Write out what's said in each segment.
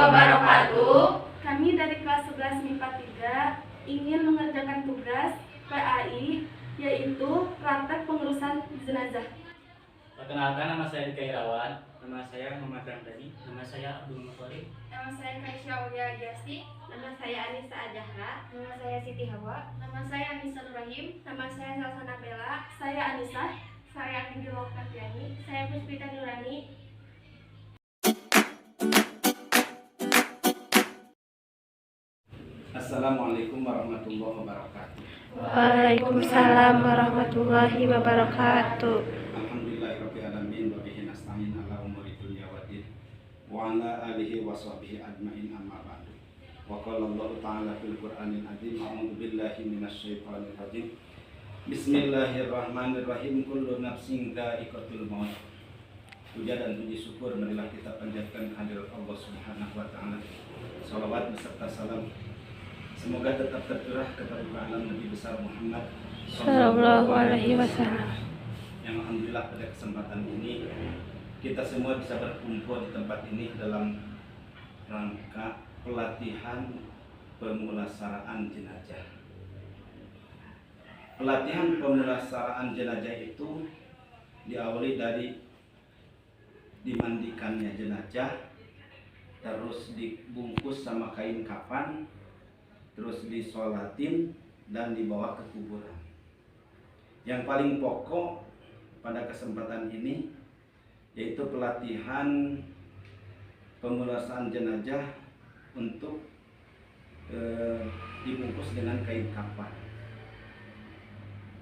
wabarakatuh. Kami dari kelas 11 MIPA 3 ingin mengerjakan tugas PAI, yaitu praktek pengurusan jenazah. Perkenalkan, nama saya Dika Irawan. Nama saya Muhammad Ramdhani. Nama saya Abdul Muthalib. Nama saya Kaisya Aulia Giasti. Nama saya Anissa Adahra. Nama saya Siti Hawa. Nama saya Anissa Nurrahim. Nama saya Salsana Bella. Saya Anissa. Saya Andi Lokatiani. Saya Puspita Nurani. Assalamualaikum warahmatullahi wabarakatuh. Waalaikumsalam warahmatullahi wabarakatuh. Alhamdulillahirabbil alamin wa bihi nasta'in ala umuri dunya waddin wa ala alihi wa sahbihi ajmain amma ba'du. Wa qala Allah ta'ala fil Qur'anil azim, a'udzu billahi minasy syaithanir rajim. Bismillahirrahmanirrahim. Kullu nafsin dha'iqatul maut. Puja dan puji syukur marilah kita panjatkan kehadirat Allah Subhanahu wa taala. Salawat beserta salam semoga tetap tercurah kepada alam Nabi besar Muhammad Sallallahu alaihi wasallam. Yang alhamdulillah pada kesempatan ini kita semua bisa berkumpul di tempat ini dalam rangka pelatihan pemulasaraan jenazah. Pelatihan pemulasaraan jenazah itu diawali dari dimandikannya jenazah, terus dibungkus sama kain kafan, terus disolatin dan dibawa ke kuburan. Yang paling pokok pada kesempatan ini yaitu pelatihan pemulasaraan jenazah untuk dibungkus dengan kain kafan.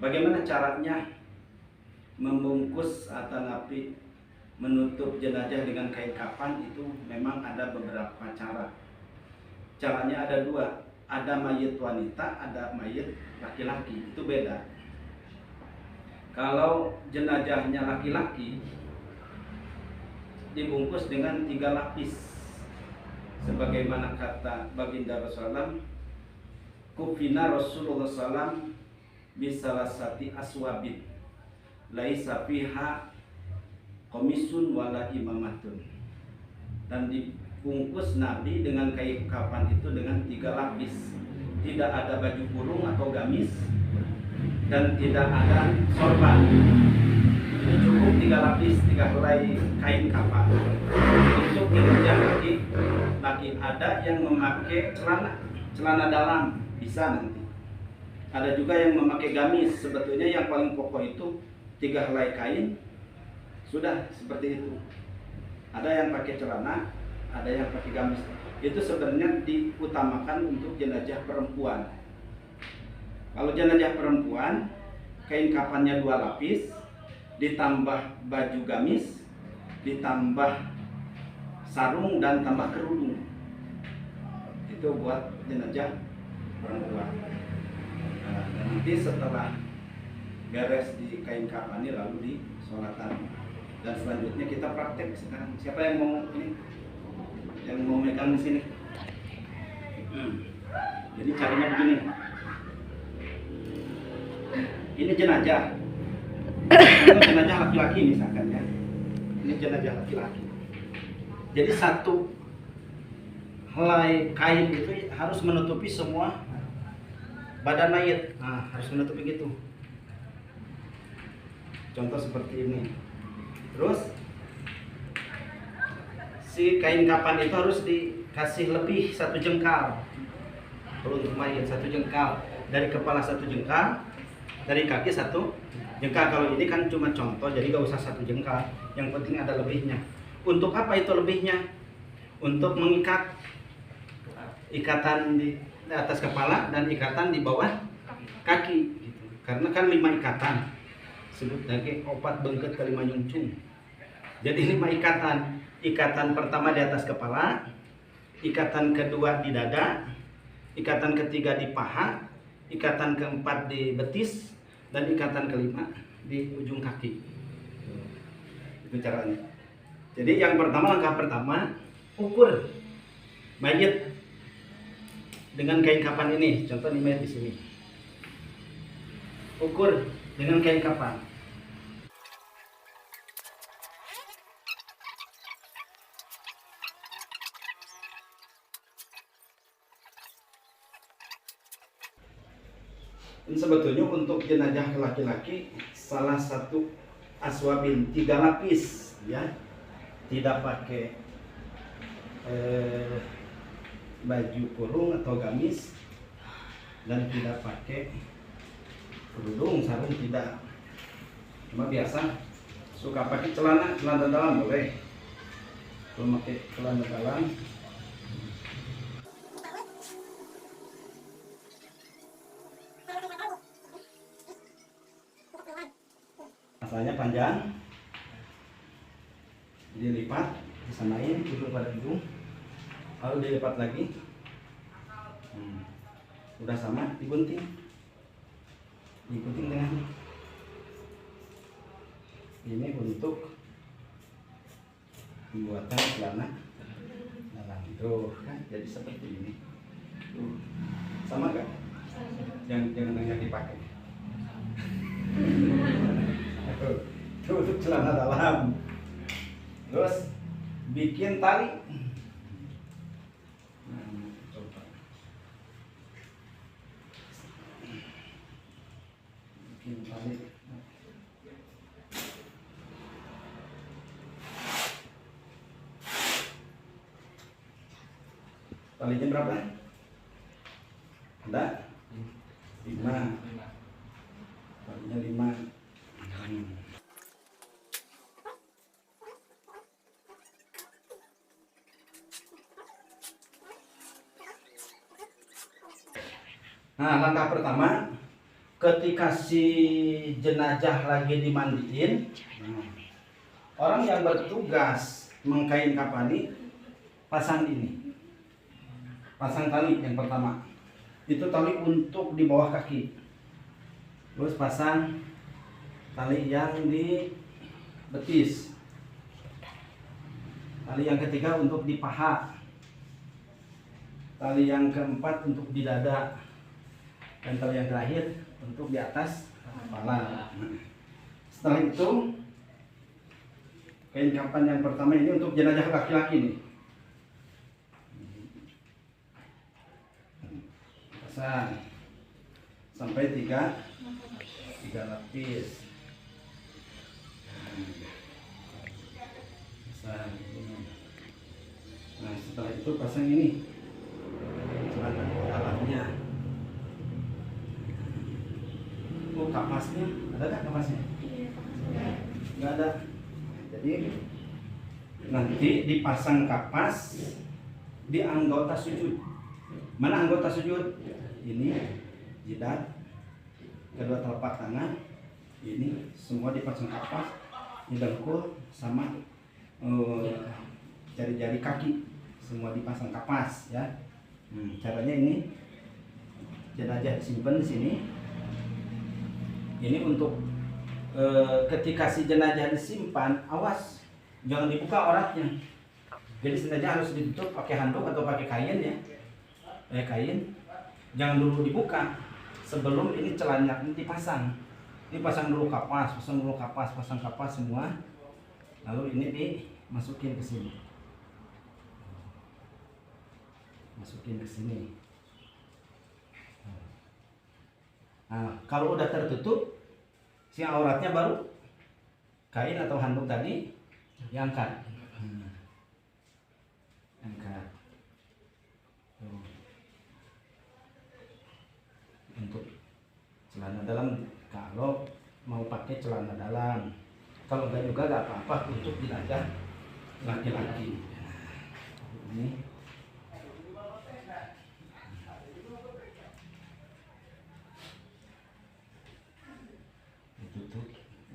Bagaimana caranya membungkus atau menutup jenazah dengan kain kafan itu memang ada beberapa cara. Caranya ada dua. Ada mayit wanita, ada mayit laki-laki, itu beda. Kalau jenazahnya laki-laki dibungkus dengan 3 lapis, sebagaimana kata baginda Rasulullah, kufina Rasulullah SAW bisalasati aswabin laisa fiha komisun wala imamatun, dan dibungkus Nabi dengan kain kafan itu dengan 3 lapis. Tidak ada baju kurung atau gamis dan tidak ada sorban. Ini cukup 3 lapis, 3 helai kain kafan. Untuk jenazah laki ada yang memakai celana dalam, bisa nanti. Ada juga yang memakai gamis. Sebetulnya yang paling pokok itu 3 helai kain, sudah seperti itu. Ada yang pakai celana, ada yang pakai gamis. Itu sebenarnya diutamakan untuk jenazah perempuan. Kalau jenazah perempuan, kain kafannya 2 lapis, ditambah baju gamis, ditambah sarung dan tambah kerudung. Itu buat jenazah perempuan. Nah, dan nanti setelah beres di kain kafannya lalu disolatan. Dan selanjutnya kita praktek sekarang. Siapa yang mau ini? Yang mau megang di sini? Jadi caranya begini. Ini jenazah. Ini jenazah laki-laki misalkan ya. Ini jenazah laki-laki. Jadi 1 helai kain itu harus menutupi semua badan mayit. Nah, harus menutupi gitu. Contoh seperti ini. Terus si kain kafan itu harus dikasih lebih 1 jengkal. Kalau untuk mayit 1 jengkal, dari kepala 1 jengkal, dari kaki 1 jengkal. Kalau ini kan cuma contoh, jadi gak usah 1 jengkal. Yang penting ada lebihnya. Untuk apa itu lebihnya? Untuk mengikat ikatan di atas kepala dan ikatan di bawah kaki. Karena kan 5 ikatan. Sebut lagi opat bengket kelima nyungcung. Jadi 5 ikatan. Ikatan pertama di atas kepala, ikatan kedua di dada, ikatan ketiga di paha, ikatan keempat di betis, dan ikatan kelima di ujung kaki. Itu caranya. Jadi yang pertama, langkah pertama, ukur mayit dengan kain kafan ini. Contoh nih mayit di sini. Ukur dengan kain kafan. sebetulnya untuk jenazah laki-laki salah satu aswabin 3 lapis ya, tidak pakai baju kurung atau gamis dan tidak pakai kerudung, sarung tidak, cuma biasa suka pakai celana dalam boleh, kalau pakai celana dalam. Asalnya panjang, dilipat, disamain ujung pada ujung, lalu dilipat lagi. Udah sama, digunting dengan ini untuk pembuatan celana dalam. Tuh kan jadi seperti ini. Tuh. Sama gak? Jangan yang dipakai. Itu untuk celana dalam. Terus bikin tali. Coba. Bikin tali. Talinya berapa? Ada? 5. Talinya 5. Nah, langkah pertama ketika si jenazah lagi dimandiin, orang yang bertugas mengkain kafani pasang ini, pasang tali yang pertama. Itu tali untuk di bawah kaki. Terus pasang tali yang di betis. Tali yang ketiga untuk di paha. Tali yang keempat untuk di dada. Dan tali yang terakhir untuk di atas kepala. Setelah itu kain kafan yang pertama ini untuk jenazah laki-laki nih. Pasang sampai 3 lapis. Pasang ini. Nah, setelah itu pasang ini celana dalamnya. Oh, kapasnya ada nggak kapasnya? Nggak ada. Jadi nanti dipasang kapas di anggota sujud. Mana anggota sujud? Ini jidat, kedua telapak tangan, ini semua dipasang kapas, di dengkul sama jari-jari kaki semua dipasang kapas ya. Caranya ini jenazah disimpan di sini. Ini untuk ketika si jenazah disimpan, awas jangan dibuka oratnya. Jadi jenazah harus ditutup pakai handuk atau pakai kain ya. Kain, jangan dulu dibuka sebelum ini celana ini dipasang. Dipasang dulu kapas, pasang kapas semua. Lalu ini dimasukin ke sini. Masukin ke sini. Nah, kalau udah tertutup, si auratnya baru kain atau handuk tadi diangkat. Angkat. Untuk celana dalam, kalau mau pakai celana dalam, kalau enggak juga enggak apa-apa untuk jenazah laki-laki. Ini ditutup,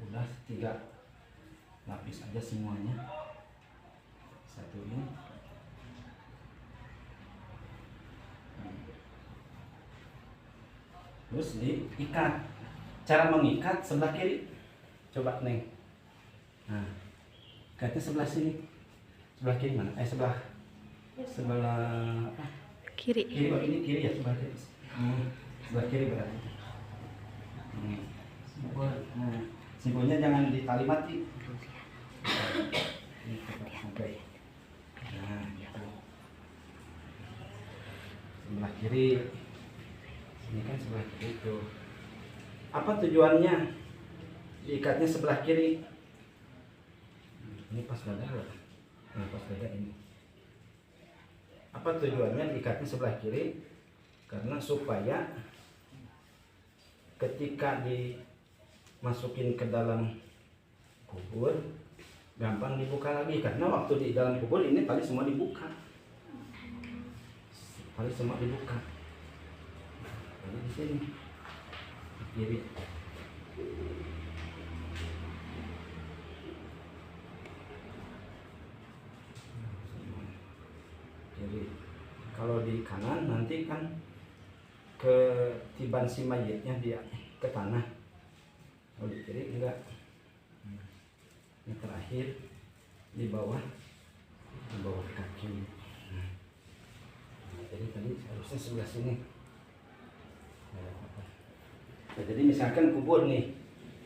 udah 3 lapis aja semuanya. Satu ini. Terus diikat. Cara mengikat sebelah kiri. Coba Neng. Nah, ikatnya sebelah sini. Sebelah kiri mana? Sebelah apa? Kiri. Kiri, ini kiri ya, sebelah kiri. Sebelah kiri berarti. Simpulnya jangan ditali mati. Ini sampai. Nah, gitu. Sebelah kiri. Ini kan sebelah kiri tuh. Apa tujuannya diikatnya sebelah kiri? Ini pas dada ya? Nah, pas dada ini. Apa tujuannya diikatnya sebelah kiri? Karena supaya ketika dimasukin ke dalam kubur gampang dibuka lagi, karena waktu di dalam kubur ini tali semua dibuka. Tali semua dibuka. Tali di sini. Kiri. Jadi kalau di kanan nanti kan ketiban si mayitnya dia ke tanah. Kalau di kiri enggak. Yang terakhir di bawah kaki. Nah, jadi tadi harusnya sebelah sini. Nah, jadi misalkan kubur nih,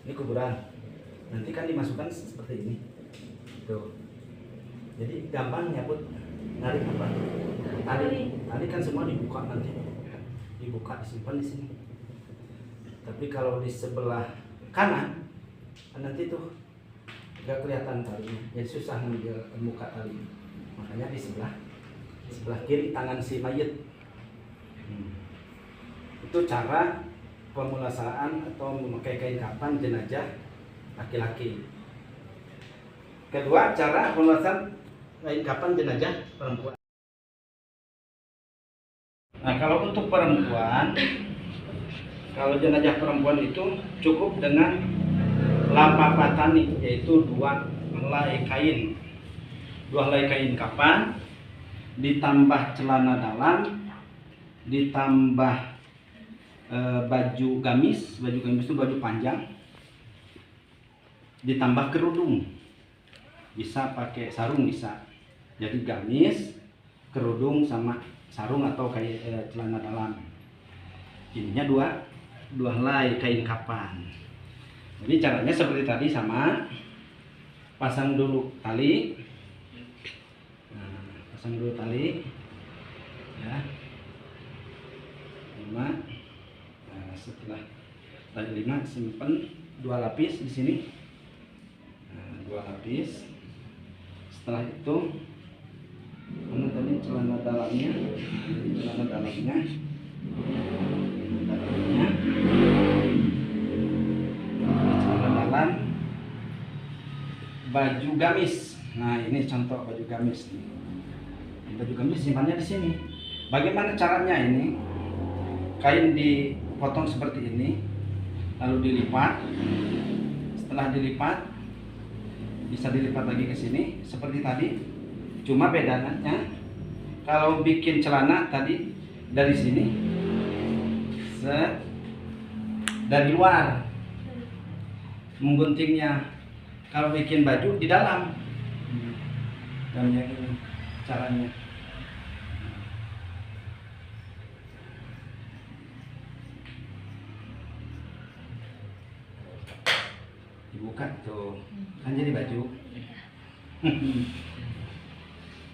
ini kuburan, nanti kan dimasukkan seperti ini, tuh. Jadi gampang nyabut, narik apa? Tadi kan semua dibuka nanti, dibuka disimpan di sini. Tapi kalau di sebelah kanan, nanti tuh nggak kelihatan talinya, jadi susah ngambil buka tali. Makanya di sebelah kiri tangan si mayit. Itu cara pemulasaan atau memakai kain kafan jenazah laki-laki. Kedua, cara pemulasaan kain kafan jenazah perempuan. Nah, kalau untuk perempuan, kalau jenazah perempuan itu cukup dengan lapapatani, yaitu 2 helai kain. 2 helai kain kafan ditambah celana dalam, ditambah baju gamis itu baju panjang, ditambah kerudung, bisa pakai sarung bisa. Jadi gamis, kerudung sama sarung atau kayak celana dalam. Ininya dua helai kain kafan. Jadi caranya seperti tadi sama, pasang dulu tali, pasang dulu tali, ya. 5. Setelah tali 5 simpan 2 lapis di sini. 2 lapis. Setelah itu mana tadi celana dalamnya, celana dalam, baju gamis. Nah, ini contoh baju gamis nih. Baju gamis simpannya di sini. Bagaimana caranya ini? Kain dipotong seperti ini, lalu dilipat. Setelah dilipat, bisa dilipat lagi ke sini seperti tadi. Cuma bedanya, kalau bikin celana tadi dari sini, dari luar, mengguntingnya. Kalau bikin baju di dalam. Dan yang ini caranya. Dibuka tuh, kan jadi baju.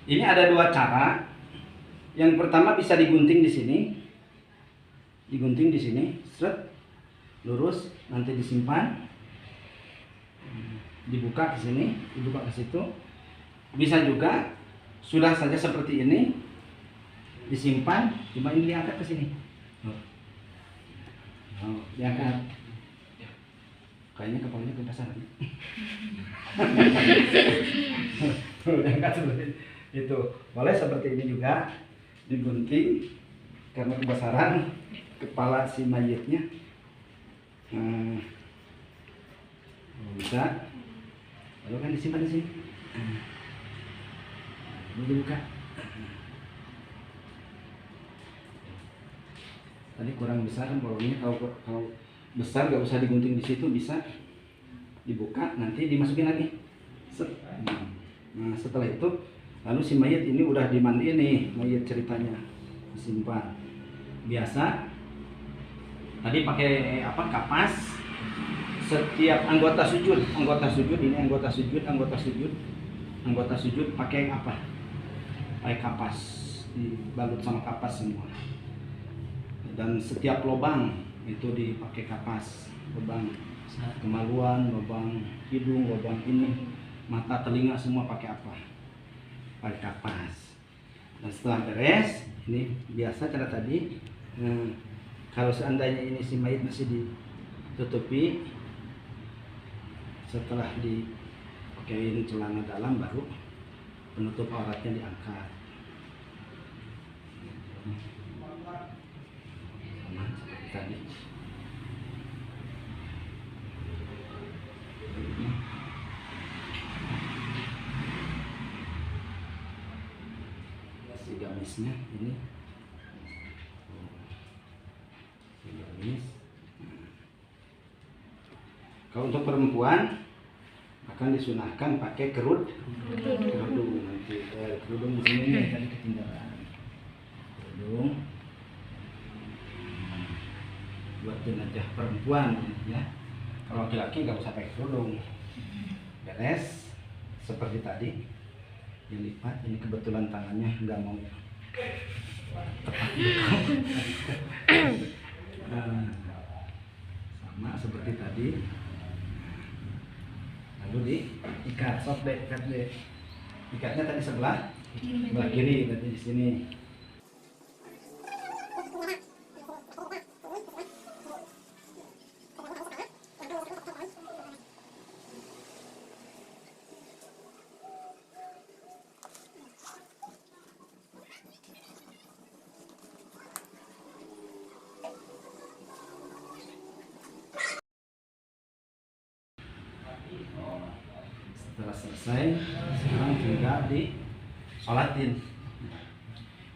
Ini ada 2 cara. Yang pertama bisa digunting di sini, seret, lurus, nanti disimpan, dibuka ke sini, dibuka ke situ. Bisa juga sudah saja seperti ini, disimpan, cuma ini diangkat ke sini. Diangkat. Kayaknya kepalanya ke pasar. Diangkat seperti itu. Boleh seperti ini juga, digunting karena kebesaran kepala si mayitnya. Bisa. Lalu kan disimpan di sini. Ini dibuka. Tadi kurang besar kan bolongnya. Kalau besar nggak usah digunting di situ, bisa dibuka, nanti dimasukin lagi. Nah, setelah itu lalu si mayit ini udah dimandiin nih, mayit ceritanya disimpan. Biasa tadi pakai kapas. Setiap anggota sujud pakai apa? Pakai kapas, dibalut sama kapas semua. Dan setiap lubang itu dipakai kapas. lubang kemaluan, lubang hidung, lubang ini, mata, telinga semua pakai apa? Pakai kapas. Dan setelah beres, ini biasa cara tadi. Kalau seandainya ini si mayit masih ditutupi, setelah dipakein celana dalam baru penutup auratnya diangkat. Sama seperti tadi. Si gamisnya ini, si gamis. Kalau untuk perempuan akan disunahkan pakai kerudung nanti. Kerudung di sini nih tadi ketinggalan. Kerudung buat jenazah perempuan ya. Kalau laki-laki nggak usah pakai kerudung. Beres seperti tadi. Dilipat, ini kebetulan tangannya nggak mau tepat. Sama seperti tadi. Lalu diikat, sok deh, ikat deh. Ikatnya tadi sebelah kiri, tadi di sini. Setelah selesai, sekarang tinggal disolatin.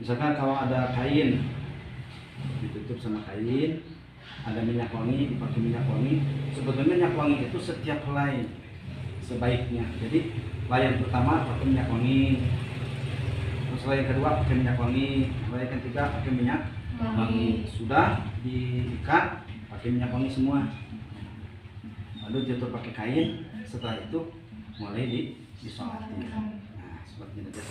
Misalkan kalau ada kain ditutup sama kain, ada minyak wangi, dipakai minyak wangi. Sebetulnya minyak wangi itu setiap helai sebaiknya. Jadi helai yang pertama pakai minyak wangi, terus helai yang kedua pakai minyak wangi, helai yang ketiga pakai minyak wangi. Sudah diikat pakai minyak wangi semua. Lalu jatuh pakai kain. Setelah itu mulai disolatin. Nah, seperti ini.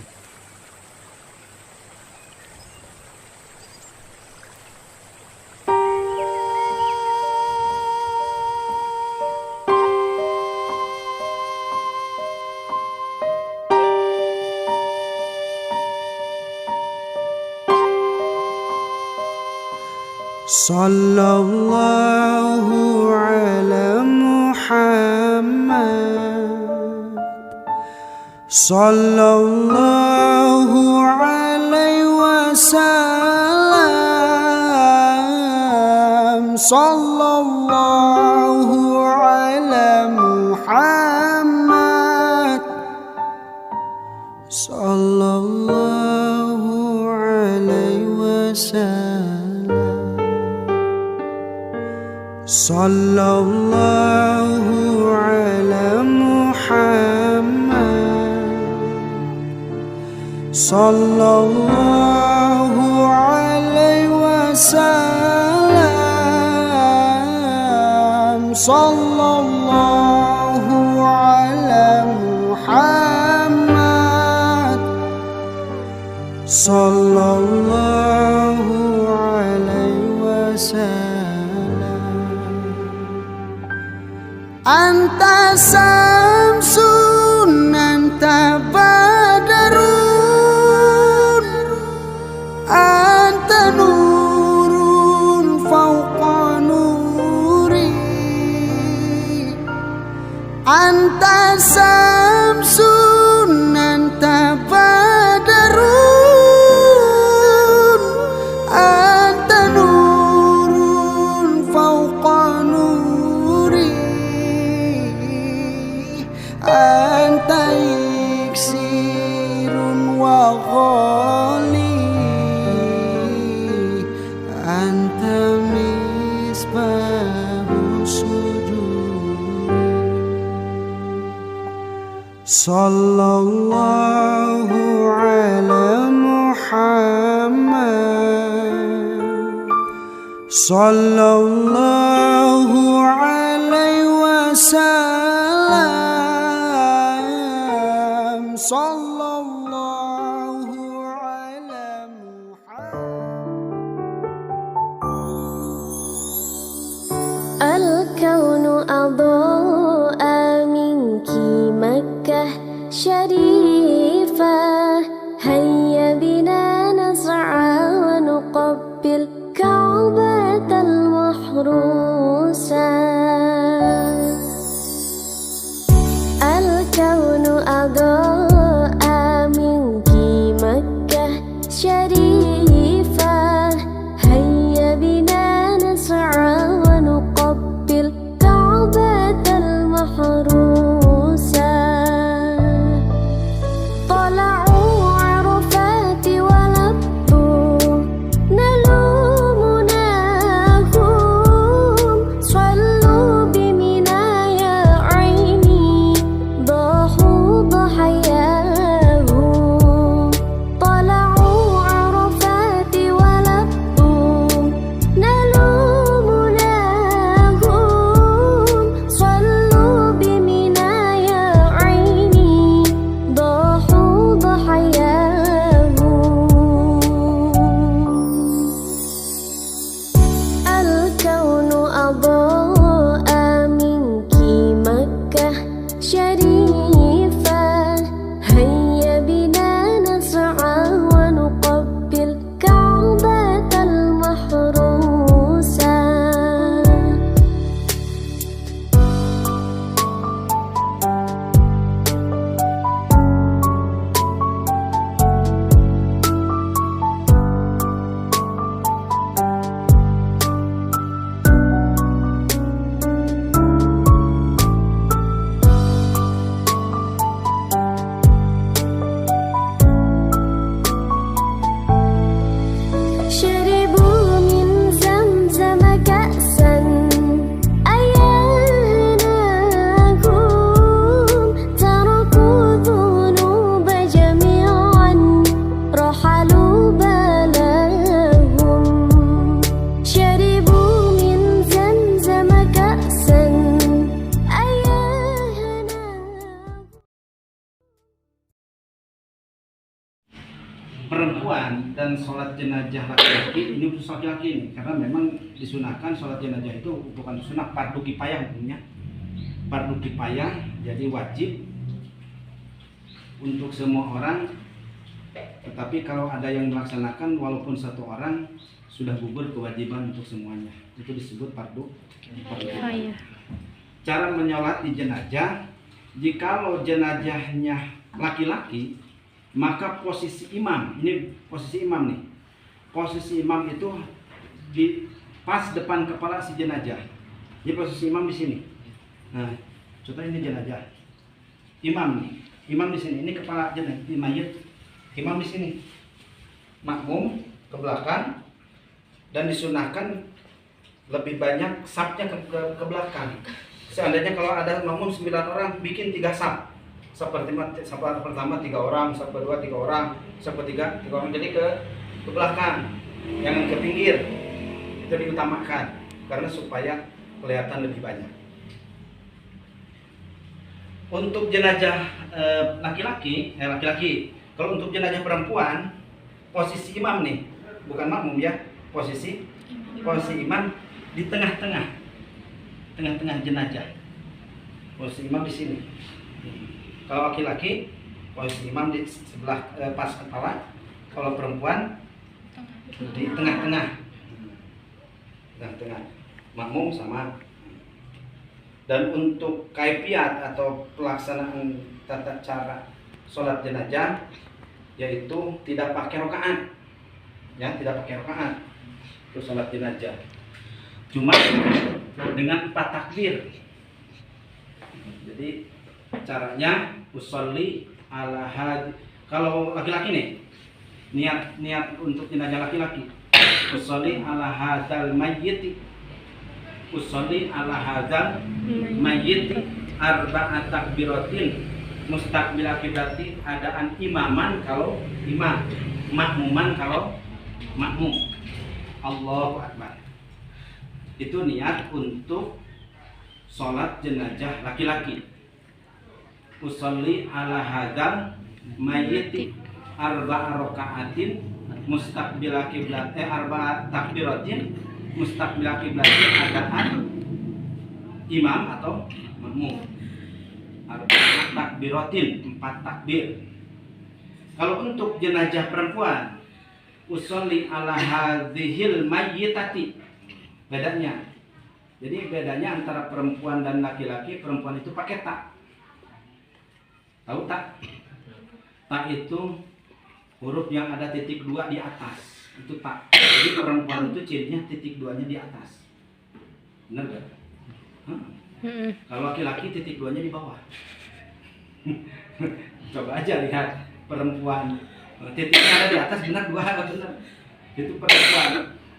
Sallallahu ala Muhammad, sallallahu alaihi wasallam, sallallahu ala Muhammad, sallallahu alaihi wasallam, sallallahu ala Muhammad, sallallahu alaihi wasallam, sallallahu ala Muhammad, sallallahu alaihi wasallam. Anta samsun, anta badarun, anta nurun fauqa nuri. Anta samsun, anta badarun, anta nurun fauqa nuri. Anta iksirun wa ghali, anta misbahu sujud. Sallallahu ala Muhammad, sallallahu alaihi wasallam, sallallahu ala Muhammad. Al-Kawn مكة شريفة هيا بنا نسعى ونقبل كعبة المحروسة الكون أضاء منك مكة شريفة هيا بنا نسعى ونقبل كعبة المحروسة طلعوا عرفات ولبوا نلومناهم صلوا بمنى يا عيني ضاحوا ضحاياهم طلعوا عرفات ولبوا نلومناهم صلوا بمنى يا عيني ضاحوا ضحاياهم الكون أضاء منك مكة شريفة هيا بنا نسعى ونقبل كعبة المحروسة شربوا من زمزم كأسا أيهناهم تركوا ذنوب جميعا رحلوا بلاهم شربوا من زمزم كأسا أيهناهم Perempuan dan sholat jenazah laki-laki ini khusus laki-laki nih, karena memang disunahkan sholat jenazah itu bukan sunah, fardu kifayah hukumnya, fardu kifayah, jadi wajib untuk semua orang. Tetapi kalau ada yang melaksanakan walaupun satu orang sudah gugur kewajiban untuk semuanya, itu disebut fardu kifayah. Cara menyolat di jenazah, jikalau jenazahnya laki-laki, maka posisi imam, ini posisi imam nih. Posisi imam itu di pas depan kepala si jenazah. Ini posisi imam di sini. Nah, contoh ini jenazah. Imam nih. Imam di sini. Ini kepala jenazah, di mayit. Imam di sini. Makmum ke belakang dan disunahkan lebih banyak sapnya ke belakang. Seandainya kalau ada makmum 9 orang, bikin 3 sap. Sap pertama 3 orang, sap kedua 3 orang, sap ketiga 3 orang, jadi ke belakang, jangan ke pinggir. Itu diutamakan karena supaya kelihatan lebih banyak. Untuk jenazah laki-laki, kalau untuk jenazah perempuan, posisi imam nih, bukan makmum ya, posisi imam di tengah-tengah jenazah. Posisi imam di sini. Kalau laki-laki, posisi imam di sebelah pas kepala. Kalau perempuan di tengah-tengah, makmum sama. Dan untuk kaifiat atau pelaksanaan tata cara sholat jenazah, yaitu tidak pakai rokaat, ya, tidak pakai rokaat untuk sholat jenazah. Cuma dengan 4 takbir. Jadi caranya usolli ala hadi. Kalau laki-laki nih, niat untuk jenazah laki-laki, usolli ala hadzal mayyit, usolli ala hadzal mayyit arba'at takbiratin mustaqbil kiblati, adaan imaman kalau imam, makmuman kalau makmum. Allahu akbar. Itu niat untuk sholat jenazah laki-laki. Usolli ala hadzal mayyit arba'a raka'atin mustaqbil kiblati, arba'a takbiratin mustaqbil kiblati, adaan imam atau makmum. arba'at takbiratin, 4 takbir. Kalau untuk jenazah perempuan, usolli ala hadhil mayyitati. Bedanya. Jadi bedanya antara perempuan dan laki-laki, perempuan itu pakai tak. Tahu tak? Tak itu huruf yang ada titik 2 di atas. Itu tak. Jadi perempuan itu cirinya titik 2-nya di atas. Benar gak? Kalau laki-laki titik 2-nya di bawah. Coba aja lihat perempuan, titiknya ada di atas, benar 2 atau benar? Itu perempuan.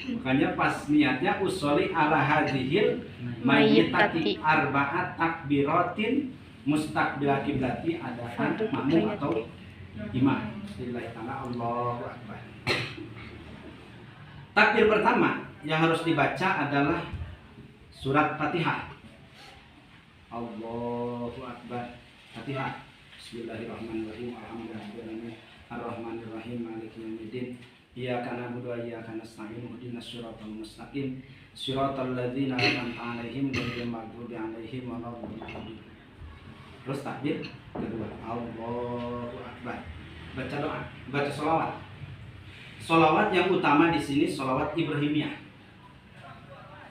Makanya pas niatnya usolli ala hadhil mayyitati arba'at takbiratin mustaqbil kiblati ada makmum atau imam. Bismillahirrahmanirrahim. Allahu akbar. Takbir pertama yang harus dibaca adalah surat Fatihah. Allahu akbar. Fatihah. Bismillahirrahmanirrahim. Alhamdulillahirabbil arrahmanirrahim maliki yaumiddin. Iyyaka na'budu wa iyyaka nasta'in ihdinas siratal mustaqim siratal ladzina an'amta 'alaihim ghairil maghdubi 'alaihim waladdallin. Terus takbir kedua, Allahu akbar. Baca doa, baca sholawat. Sholawat yang utama di sini sholawat Ibrahimiyah.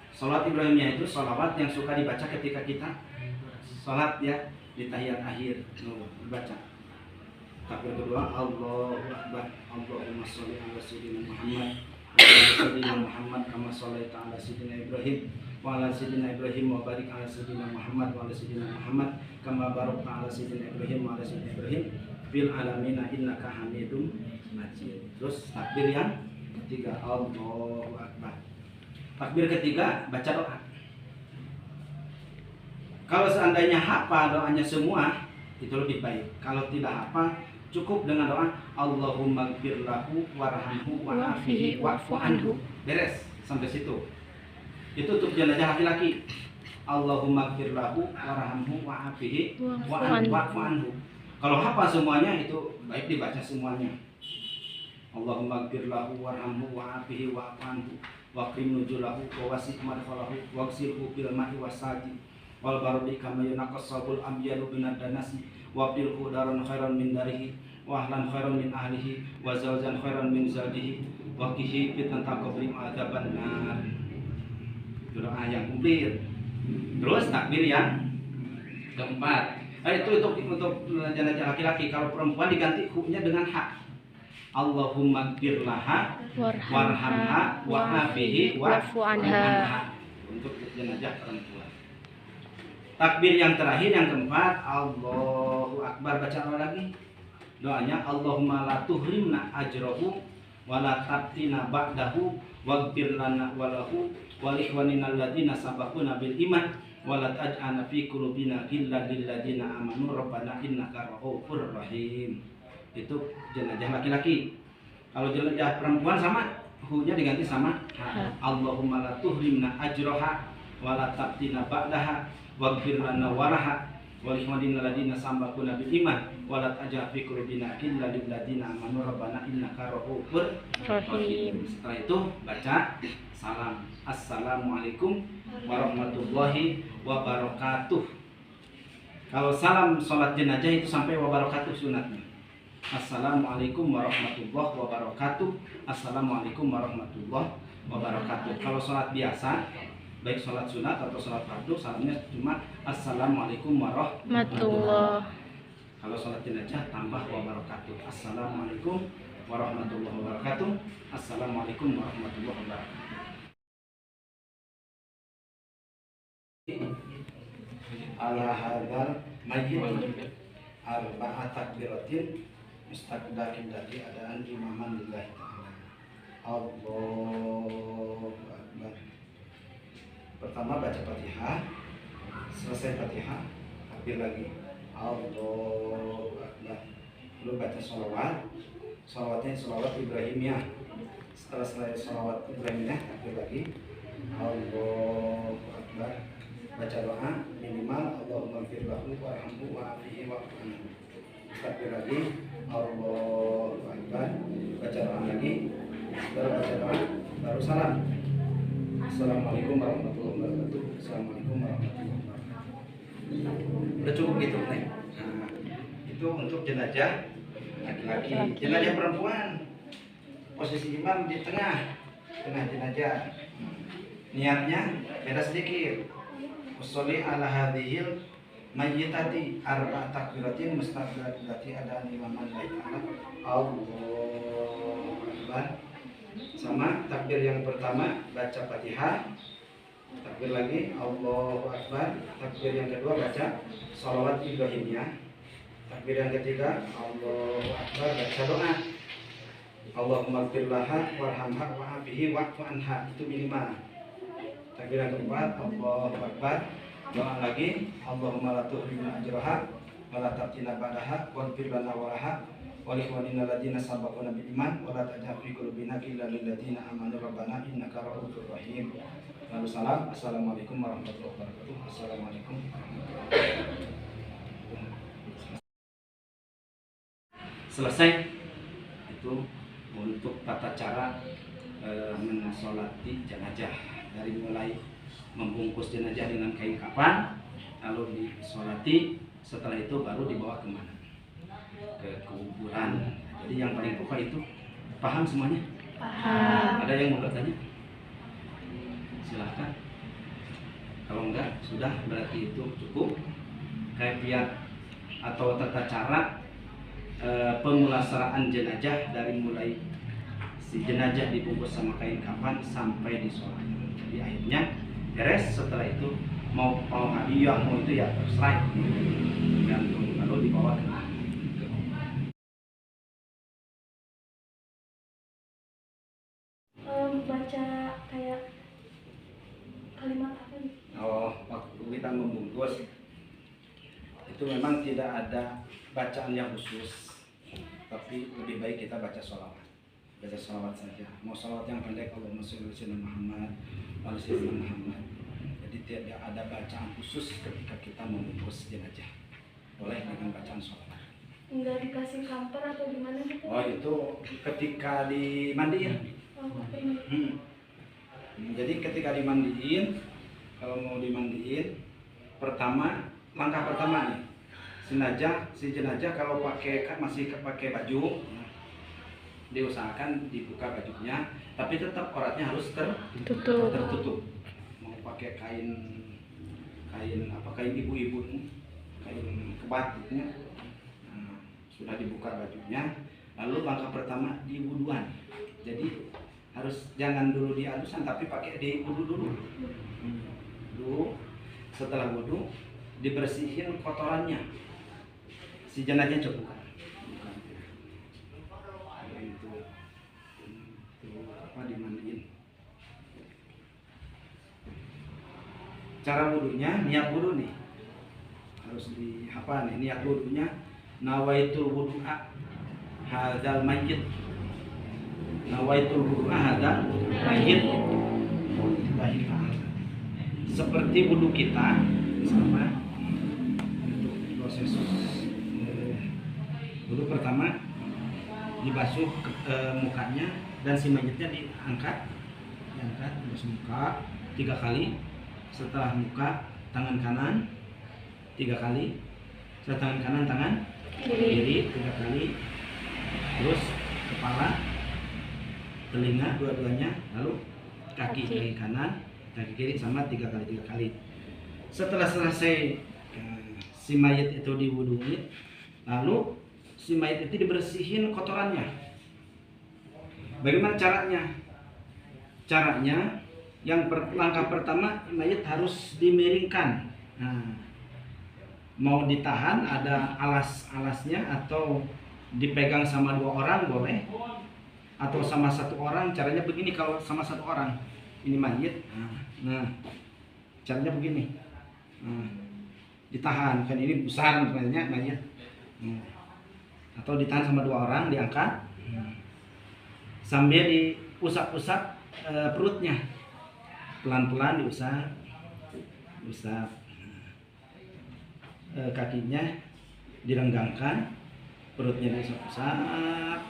Sholawat Ibrahimiyah itu sholawat yang suka dibaca ketika kita sholat ya di tahiyat akhir. Baca. Takbir kedua, Allahu akbar. Allahumma sholli ala sayyidina Muhammad wa ala sayyidina Muhammad kama shallaita ala sayyidina Ibrahim wa ala sayyidina Ibrahim wa barik ala sayyidina Muhammad wa ala sayyidina Muhammad kama barakta ala sayyidina Ibrahim wa ala sayyidina Ibrahim fil alamin innaka Hamidum Majid. Terus takbir yang ketiga, Allahu akbar. Takbir ketiga baca doa. Kalau seandainya hafal doanya semua itu lebih baik. Kalau tidak hafal cukup dengan doa Allahumma gfir lahu warhamhu wa'afihi wa'fu anhu. Beres sampai situ. Itu untuk jenazah laki-laki. Allahumma gfir lahu warhamhu wa'afihi wa'fu anhu. Kalau hafal semuanya itu baik dibaca semuanya. Allahumma gfir lahu warhamhu wa'afihi wa'fu anhu waqim nujulahu wa wasi' madkhalahu waghsilhu bil ma'i wassaji wal bardi kama yunaqas sabul amyalu binad danasi wa bil hudaran khairan min darihi wa ahlan khairan min ahlihi wa zawjan khairan min zawjihi wa qihi fitnatan qabri adzaban nar. Doa yang komplit. Terus takbir yang keempat. Itu untuk jenazah laki-laki. Kalau perempuan diganti huknya dengan hak. Allahumma gfir laha warhamha wa'afihi wa'fu anha. Untuk jenazah perempuan. Takbir yang terakhir yang keempat, Allahu akbar. Baca lagi. Doanya Allahumma la tuhrimna ajrahu wa la tabtina ba'dahu waghfir lana wa lahu wa li ikhwanina alladziina sabaquna bil iman wa la taj'alna fi qulubina ghillan lil ladziina amanu rabbana innaka ra'ufur rahim. Itu jenazah laki-laki. Kalau jenazah perempuan sama, hu-nya diganti sama Allahumma la tuhrimna ajraha wa la tabtina ba'daha waghfir lana walaha wa li ikhwanina alladziina sabaquna bil iman wa la taj'al fi qulubina ghillan lil ladziina amanu rabbana innaka ra'ufur rahim. Setelah itu baca salam. Assalamualaikum warahmatullahi wabarakatuh. Kalau salam sholat jenazah itu sampai wabarakatuh sunatnya. Assalamualaikum warahmatullahi wabarakatuh. Assalamualaikum warahmatullahi wabarakatuh. Kalau sholat biasa baik sholat sunat atau sholat fardu salamnya cuma assalamualaikum warahmatullahi. Kalau sholat jenazah tambah wabarakatuh. Assalamualaikum warahmatullahi wabarakatuh. Assalamualaikum warahmatullahi wabarakatuh. Ala hadzal mayyit arba'at takbiratin mustaqbil kiblati adaan imaman lillahi ta'ala. Allahu akbar. Pertama baca Fatihah, selesai Fatihah takbir lagi Allahu akbar. Lalu baca sholawat. Sholawatnya sholawat Ibrahimiyah. Setelah selesai sholawat Ibrahimiyah takbir lagi Allahu akbar. Baca doa minimal Allahumma gfir lahu warhamhu wa'afihi wa'fu anhu. Takbir lagi Allahu akbar. Baca doa lagi. Baru baca doa, baru salam. Assalamualaikum warahmatullahi wabarakatuh. Assalamualaikum warahmatullahi wabarakatuh. Udah cukup gitu, Neng. Nah, itu untuk jenazah laki-laki. Jenazah perempuan, posisi imam di tengah jenazah. Niatnya beda sedikit. Usholli ala hadhil mayyitati arba takbiratin mustaqbilati ada imaman baik Allahu Akbar. Sama takbir yang pertama baca Fatihah, takbir lagi Allahu Akbar, takbir yang kedua baca sholawat Ibrahimiyah, takbir yang ketiga Allahu Akbar baca doa Allahumma ighfir laha warhamha wa'afihi wa'fu anha, itu minimal. Takbir yang keempat Allahu Akbar, doa lagi Allahumma la tu'rina ajraha wa la taftina ba'daha waghfir lana wa laha wa li ikhwanina alladziina sabaquna bil iman wa la taj'al fi qulubina ghillan lil ladziina amanu rabbana innaka ra'ufur rahim. Lalu salam, assalamualaikum warahmatullahi wabarakatuh. Assalamualaikum. Selesai itu untuk tata cara mensolati jenazah, dari mulai membungkus jenazah dengan kain kafan, lalu disolati, setelah itu baru dibawa kemana? Ke kuburan. Jadi yang paling pokok itu, paham semuanya? Paham. Ada yang mau bertanya? Silahkan. Kalau enggak, sudah berarti itu cukup. Kaifiat atau tata cara pemulasaraan jenazah dari mulai si jenazah dibungkus sama kain kafan sampai disolat. Jadi akhirnya beres. Setelah itu mau hadiah mau itu ya terserah, tergantung. Lalu dibawa ke baca kayak kalimat apa nih? waktu kita membungkus itu memang tidak ada bacaan yang khusus, tapi lebih baik kita baca sholawat saja. Mau sholawat yang pendek Allahumma sholli ala sayyidina Muhammad wa ala sayyidina Muhammad. Jadi tidak ada bacaan khusus ketika kita membungkus jenazah, boleh dengan bacaan sholawat. Enggak dikasih kamper atau gimana gitu? Oh, itu ketika dimandiin. Jadi ketika dimandiin, kalau mau dimandiin, langkah pertama nih, si jenazah kalau masih pakai baju, diusahakan dibuka bajunya, tapi tetap auratnya harus tertutup. Mau pakai kain ibu-ibu, kain kebat gitu ya. Nah, sudah dibuka bajunya, lalu langkah pertama di wuduan. Jadi jangan dulu dihalusan, tapi pakai di wudu dulu. Setelah wudu dibersihin kotorannya, si jenazah bukan itu dimandiin. Cara wudunya, niat wudu nih harus dihafal nih. Niat wudunya nawaitul wudu'a hadzal mayyit, nawaitul wudu'a hadzal mayyit, seperti wudu kita sama untuk proses wudu pertama dibasuh mukanya dan si mayitnya diangkat basuh muka 3 kali. Setelah muka tangan kanan 3 kali, setelah tangan kanan tangan kiri 3 kali, terus kepala, telinga dua-duanya, lalu kaki kanan, kaki kiri sama 3 kali. Setelah selesai si mayit itu diwuduin, lalu si mayit itu dibersihin kotorannya. Bagaimana caranya? Caranya langkah pertama, mayit harus dimiringkan. Nah, mau ditahan ada alasnya atau dipegang sama 2 orang boleh, atau sama 1 orang. Caranya begini, kalau sama 1 orang ini mayit, nah caranya begini, ditahan, kan ini besar sebenarnya mayit, atau ditahan sama 2 orang, diangkat sambil diusap-usap perutnya, pelan-pelan diusap kakinya direnggangkan, perutnya diusap-usap.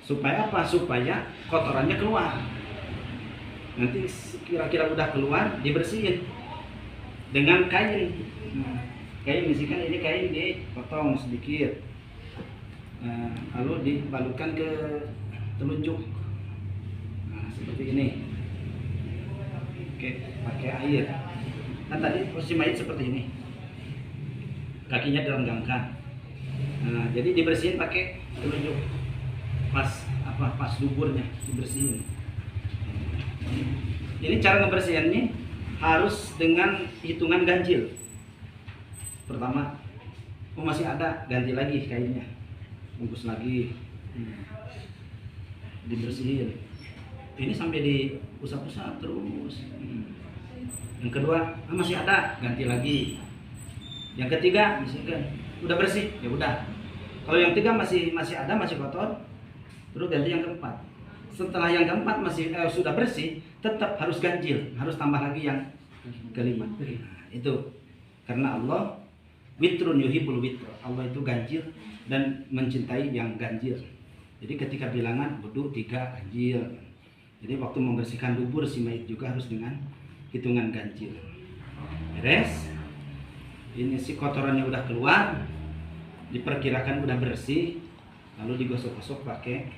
Supaya apa? Supaya kotorannya keluar. Nanti kira-kira udah keluar, dibersihin. dengan kain. Nah, kain misalkan ini kain dipotong sedikit, lalu dibalutkan ke telunjuk. Nah, seperti ini. Oke, pakai air. Kan tadi posisi mayat seperti ini, kakinya direnggangkan. Nah, jadi dibersihin pakai telunjuk, pas duburnya dibersihin. Ini cara ngebersihinnya harus dengan hitungan ganjil. Pertama, masih ada, ganti lagi kainnya, bungkus lagi, dibersihin. Ini sampai diusap-usap terus. Yang kedua, masih ada, ganti lagi. Yang ketiga, misalkan udah bersih, ya udah. Kalau yang tiga masih ada, masih kotor, terus ganti yang keempat. Setelah yang keempat masih sudah bersih, tetap harus ganjil, harus tambah lagi yang kelima. Nah, itu karena Allah witrun yuhibbul witr. Allah itu ganjil dan mencintai yang ganjil. Jadi ketika bilangan wudu 3 ganjil. Jadi waktu membersihkan dubur si mayit juga harus dengan hitungan ganjil. Beres. Ini si kotorannya udah keluar, diperkirakan udah bersih, lalu digosok-gosok pakai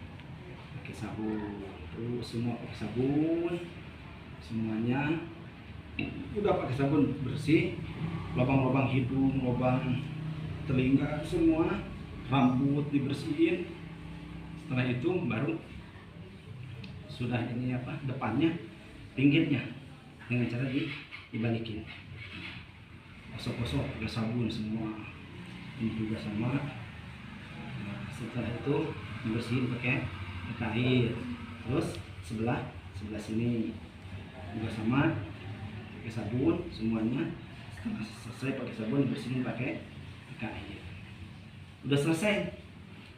sabun. Terus semua pakai sabun, semuanya udah pakai sabun bersih, lubang-lubang hidung, lubang telinga, semua rambut dibersihin. Setelah itu baru sudah ini depannya, pinggirnya dengan cara dibalikin, gosok-gosok pakai sabun semua. Ini juga sama. Nah, setelah itu dibersihin pakai air. Terus sebelah sini juga sama, pakai sabun semuanya. Setelah selesai pakai sabun, dibersihin pakai air. Udah selesai.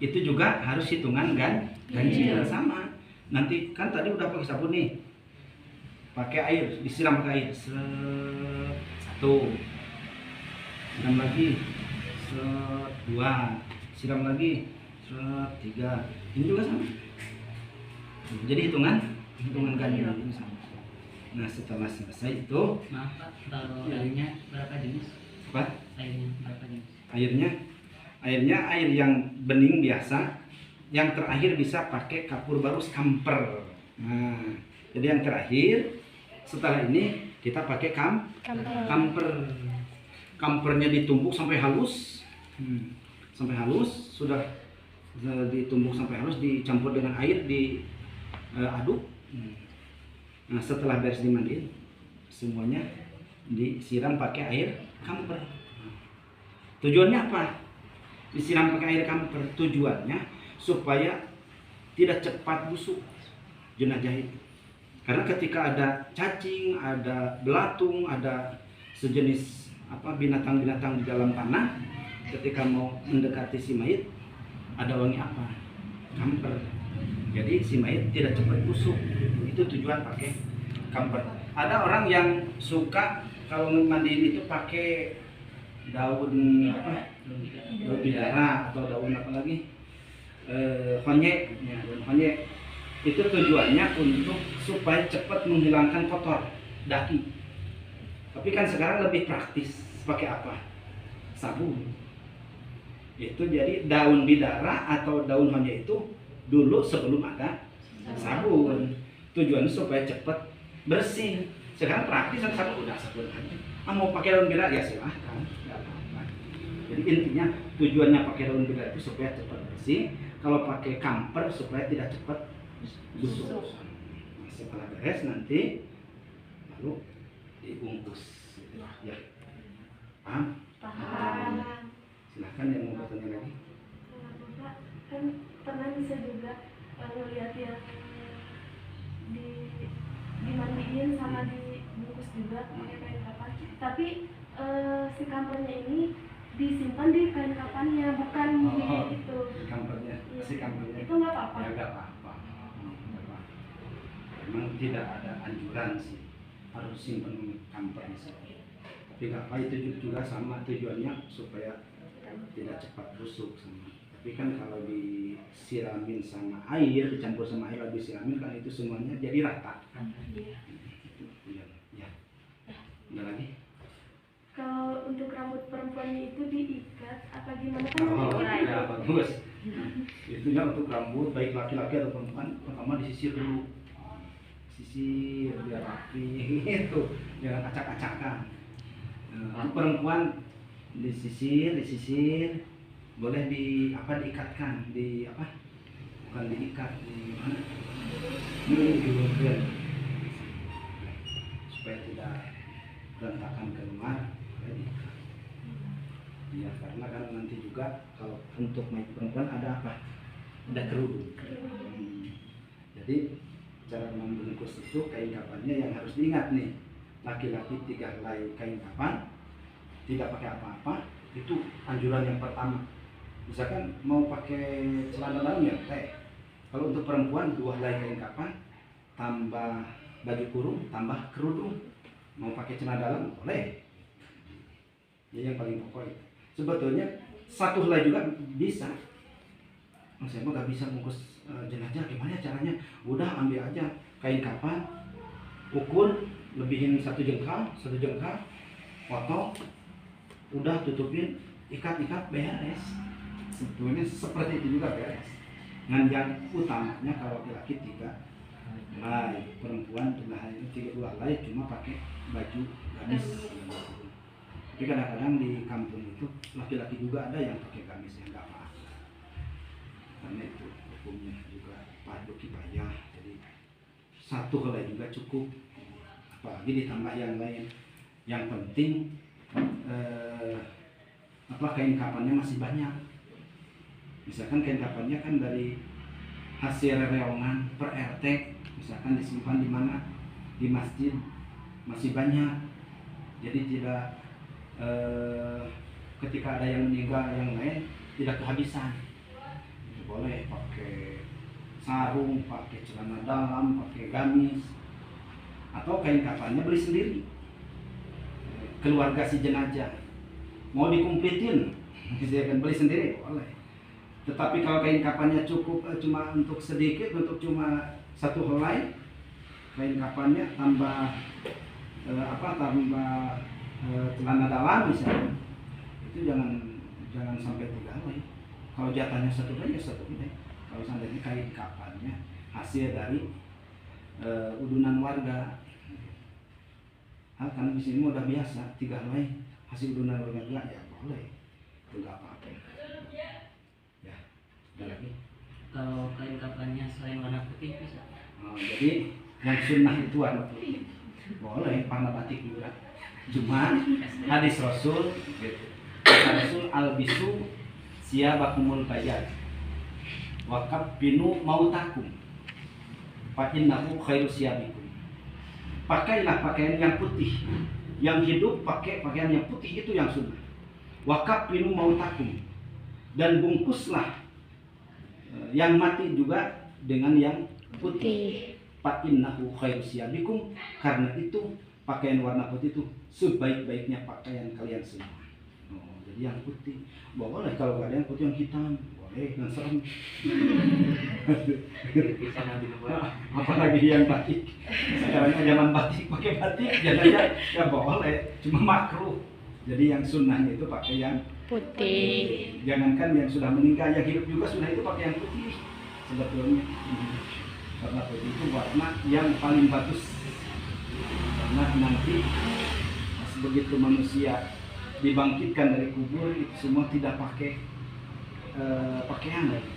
Itu juga harus hitungan ganjil sama. Nanti kan tadi udah pakai sabun nih, pakai air, disiram pakai air. 1, siram lagi. 2, siram lagi. 3. Ini juga sama. Jadi hitungan ganjil ini sama. Nah, setelah selesai itu, Maaf Pak, kalau airnya berapa jenis? apa? Airnya berapa jenis? Airnya air yang bening biasa. Yang terakhir bisa pakai kapur barus kamper. Nah, jadi yang terakhir setelah ini kita pakai kamper. Kampernya ditumbuk sampai halus. Sampai halus, sudah ditumbuk sampai halus, dicampur dengan air, diaduk. Nah, setelah beres dimandiin, semuanya disiram pakai air kamper. Tujuannya apa? Disiram pakai air kamper, tujuannya supaya tidak cepat busuk jenazah itu. Karena ketika ada cacing, ada belatung, ada sejenis binatang-binatang di dalam tanah, ketika mau mendekati si mayit, ada wangi apa? Kamper. Jadi si mayit tidak cepat busuk. Itu tujuan pakai kamper. Ada orang yang suka kalau mandiin itu pakai daun daun bidara atau daun apa lagi? Honyek. Daun honyek. Itu tujuannya untuk supaya cepat menghilangkan kotor daki. Tapi kan sekarang lebih praktis, pakai apa? Sabun. Itu jadi daun bidara atau daun honyek itu dulu sebelum ada sabun. Tujuannya supaya cepat bersih. Sekarang praktis kan sabun udah sabun aja. Mau pakai daun bidara ya silahkan, nggak apa-apa. Jadi intinya tujuannya pakai daun bidara itu supaya cepat bersih. Kalau pakai kamper supaya tidak cepat busuk. Nah, setelah beres nanti lalu dibungkus. Ya, paham? Paham. Silahkan yang mau bertanya lagi. Bapak kan pernah bisa juga ngeliat yang dimandiin sama dibungkus juga pakai kain kapan. Tapi si kampernya ini disimpan di kain kapannya, bukan di itu. Kampernya, Iya. si kampernya. Itu nggak apa-apa. Ya nggak apa-apa. Memang tidak ada anjuran sih harus simpan kampernya sih. Tapi nggak apa, itu juga sama tujuannya supaya tidak cepat busuk sama. Tapi kan kalau disiramin sama air, dicampur sama air lalu disiramin kan itu semuanya jadi rata. Iya. Iya. Ya. Ada lagi? Kalau untuk rambut perempuannya itu diikat apa gimana kan? Oh, diurai. ya bagus. Itunya untuk rambut baik laki-laki atau perempuan pertama disisir dulu. Sisir biar rapi gitu, jangan acak-acakan. Untuk perempuan disisir, boleh diikatkan, bukan diikat, di mana? Diulurkan supaya tidak berantakan ke luar. Ya karena kan nanti juga kalau untuk perempuan ada apa? Ada kerudung. Jadi cara membungkus itu kain kapannya yang harus diingat nih. Laki-laki 3 helai kain kapan, tidak pakai apa-apa, itu anjuran yang pertama. Misalkan mau pakai celana dalam ya teh. Kalau untuk perempuan 2 helai kain kapan, tambah baju kurung, tambah kerudung. Mau pakai celana dalam boleh. Ini yang paling pokok itu. Sebetulnya 1 helai juga bisa. Saya mah gak bisa bungkus jenazah, gimana caranya? Udah ambil aja kain kapan, ukur lebihin 1 jengkal, potong, udah tutupin, ikat beres. Sebetulnya seperti itu juga beres. Dan yang utamanya kalau laki 3 helai, perempuan 2 helai cuma pakai baju gamis. Tapi kadang-kadang di kampung itu laki-laki juga ada yang pakai gamis yang nggak apa-apa. Karena itu hukumnya juga fardu kifayah. Jadi 1 helai juga cukup. Apalagi ditambah yang lain. Yang penting kain kapannya masih banyak. Misalkan kain kapannya kan dari hasil reongan per RT, misalkan disimpan di mana, di masjid masih banyak. Jadi tidak ketika ada yang meninggal yang lain tidak kehabisan. Boleh pakai sarung, pakai celana dalam, pakai gamis, atau kain kafannya beli sendiri. Keluarga si jenazah mau dikumpletin, saya akan beli sendiri boleh. Tetapi kalau kain kafannya cukup cuma untuk sedikit, untuk cuma 1 helai, kain kafannya tambah celana dalam misalnya, itu jangan sampai 3 helai. Kalau jatahnya 1 helai ya 1 helai. Kalau seandainya kain kafannya hasil dari udunan warga, karena di sini udah biasa 3 helai hasil udunan warga juga ya boleh, itu nggak apa-apa. Ya, ada lagi. Kalau kain kafannya selain warna putih bisa? Jadi yang sunnah itu warna putih, boleh warna batik juga. Cuma hadis Rasul, Rasul albisu siyabakumul bayat wakab binu mautakum fakinnahu khairu siyabikum. Pakailah pakaian yang putih, yang hidup pakai pakaian yang putih, itu yang sunnah. Wakab binu mautakum, dan bungkuslah yang mati juga dengan yang putih. Fakinnahu khairu siyabikum, karena itu pakaian warna putih itu sebaik-baiknya pakaian kalian semua. Jadi yang putih boleh, kalau nggak ada yang putih yang hitam boleh, yang serem. Apalagi yang batik. Sekarang zaman batik pakai batik, jadinya ya boleh, cuma makruh. Jadi yang sunnahnya itu pakai yang Putih. Jangankan yang sudah meninggal, yang hidup juga sunnah itu pakai yang putih sebetulnya. Karena putih itu warna yang paling bagus. Karena nanti begitu manusia dibangkitkan dari kubur, itu semua tidak pakai pakaian lagi.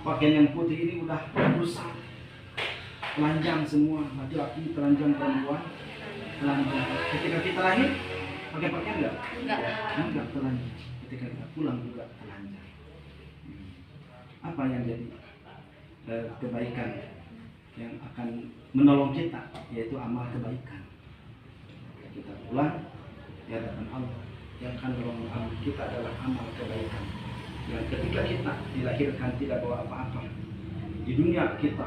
Pakaian yang putih ini udah rusak, telanjang semua, laki-laki telanjang, perempuan telanjang. Ketika kita lahir pakai pakaian enggak telanjang. Ketika kita pulang juga telanjang. Apa yang jadi kebaikan yang akan menolong kita, yaitu amal kebaikan. Kita pulang di hadapan Allah, yang akan menolong kita adalah amal kebaikan. Dan ketika kita dilahirkan tidak bawa apa-apa, di dunia kita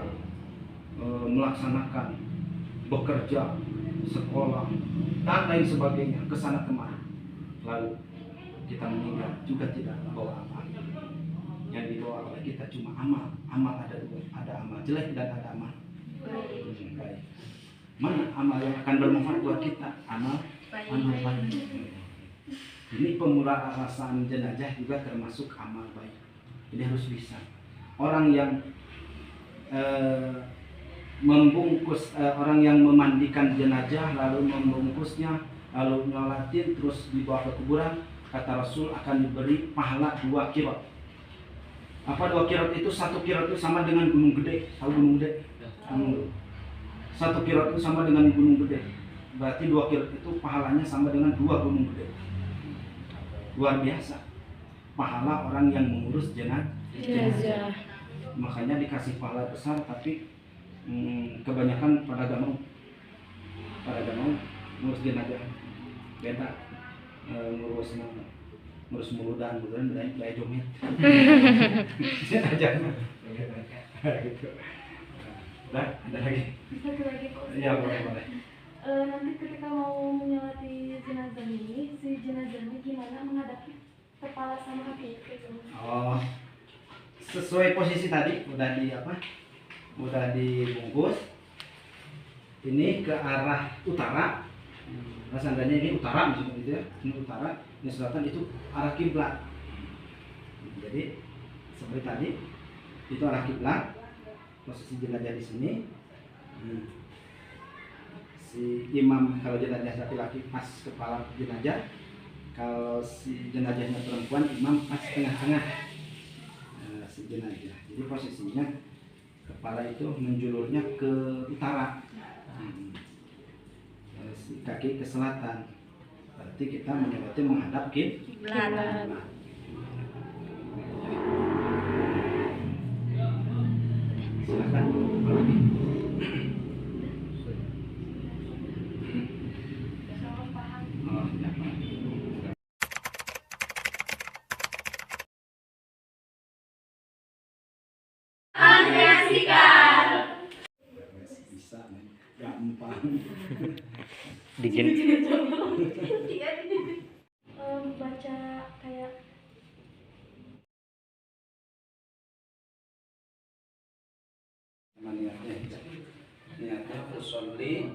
melaksanakan bekerja, sekolah, dan lain sebagainya, kesana kemari, lalu kita meninggal juga tidak bawa apa-apa. Yang dibawa oleh kita cuma amal. Amal ada dua, ada amal jelek dan ada amal baik. Mana amal yang akan bermanfaat buat kita? Amal baik. Ini pemulasaran jenazah juga termasuk amal baik. Jadi harus bisa. Orang yang membungkus, orang yang memandikan jenazah lalu membungkusnya, lalu nyolatin terus dibawa ke kuburan, kata Rasul akan diberi pahala 2 kirot. Apa 2 kirot itu? 1 kirot itu sama dengan gunung gede. Tahu gunung gede? 1 kirot itu sama dengan gunung gede. Berarti 2 kirot itu pahalanya sama dengan 2 gunung gede. Luar biasa pahala orang yang mengurus jenazah. Makanya dikasih pahala besar, tapi kebanyakan pada gak mau ngurus jenazah. Beda ngurus muludan dari jomet jenazah gitu. Udah, ada lagi? Satu lagi Pak Ustadz. Iya, boleh. Nanti ketika mau menyolati jenazah ini, si jenazahnya gimana menghadapi kepala sama kaki gitu? Oh, sesuai posisi tadi udah dibungkus. Ini ke arah utara. Nah, seandainya ini utara misalnya gitu ya, ini utara, ini selatan, itu arah kiblat. Jadi seperti tadi itu arah kiblat. Posisi jenazah di sini. Si imam kalau jenazah laki-laki pas kepala jenazah, kalau si jenazahnya perempuan imam pas tengah-tengah si jenazah. Jadi posisinya kepala itu menjulurnya ke utara, si kaki ke selatan. Berarti kita menyolati menghadap kiblat. Silakan. Bisa, gampang. Baca kayak Niatnya usolli